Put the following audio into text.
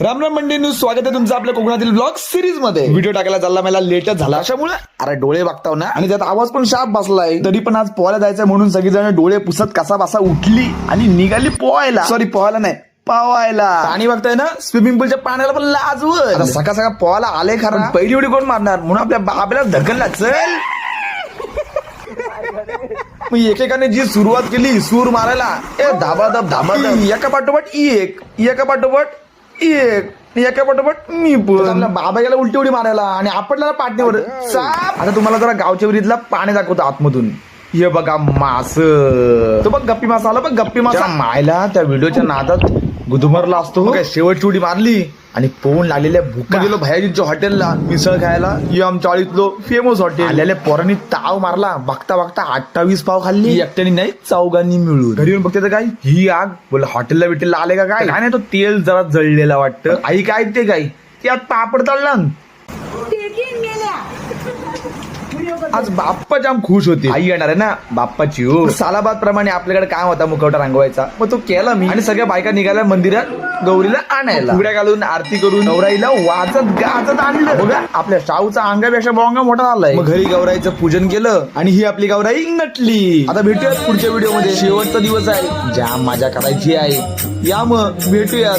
राम राम मंडळींनो, स्वागत आहे तुमचं आपल्या कोकणातील ब्लॉग सिरीज मध्ये. व्हिडिओ टाकायला चालला मला लेटच झाला अशामुळे अरे डोळे बघताव ना, आणि त्यात आवाज पण शाप बसलाय. तरी पण आज पोहायला जायचं म्हणून सगळीजण डोळे पुसत कसा बसा उठली आणि निघाली पोहायला. सॉरी, पोहायला नाही, पावायला. आणि बघताय ना, स्विमिंग पूलच्या पाण्याला पण लाजवत. सकाळ सकाळ पोहायला आले खरा, पहिली उडी कोण मारणार म्हणून आपल्या बाबाला ढकलला. चल मग एकेकाने जी सुरुवात केली सूर मारायला, धाबाधब धाबाधब, एका पाठोपाठ एका पाठोपाठ एका पाठोपाठ मी पण आपल्या बाबा गेला उलटी उडी मारायला आणि आपल्याला पाटणीवर साप. आता तुम्हाला जरा गावच्या विहिरीतला पाणी दाखवतो आतमधून. हे बघा मास, तो बघ गप्पी मासा आला, बघ गप्पी मासा. मायला त्या व्हिडिओच्या नादात गुदमरला असतो. काय शेवटची उडी मारली आणि पोहून लागलेल्या भुका गेलो भैयाजींच्या हॉटेलला मिसळ खायला. हे आमच्या आळीतलो फेमस हॉटेल. आलेल्या पोरांनी ताव मारला. बघता बघता 28 पाव खाल्ली, एकट्याने नाही चौघांनी मिळून. घरी येऊन बघते तर काय ही आग. बोला हॉटेलला बिटेलला आले का काय नाही, तो तेल जरा जळलेला वाटतं. आई काय ते काय त्यात पापड तळला. आज बाप्पा जाम खुश होते. आई येणार आहे ना बाप्पाची. हो, सालाबाद प्रमाणे आपल्याकडे काम होता मुखवटा रंगवायचा, मग तो केला मी. आणि सगळ्या बायका निघाल्या मंदिरात गौरीला आणायला. फुगड्या घालून आरती करून गौराईला वाजत गाजत आणलं. बघा आपल्या शाहूचा अंगापेक्षा बोंगा मोठा झालाय. मग घरी गौराईचं पूजन केलं आणि ही आपली गौराई नटली. आता भेटूयात पुढच्या व्हिडिओ मध्ये. शेवटचा दिवस आहे, जाम मजा करायची आहे. या मग भेटूयात.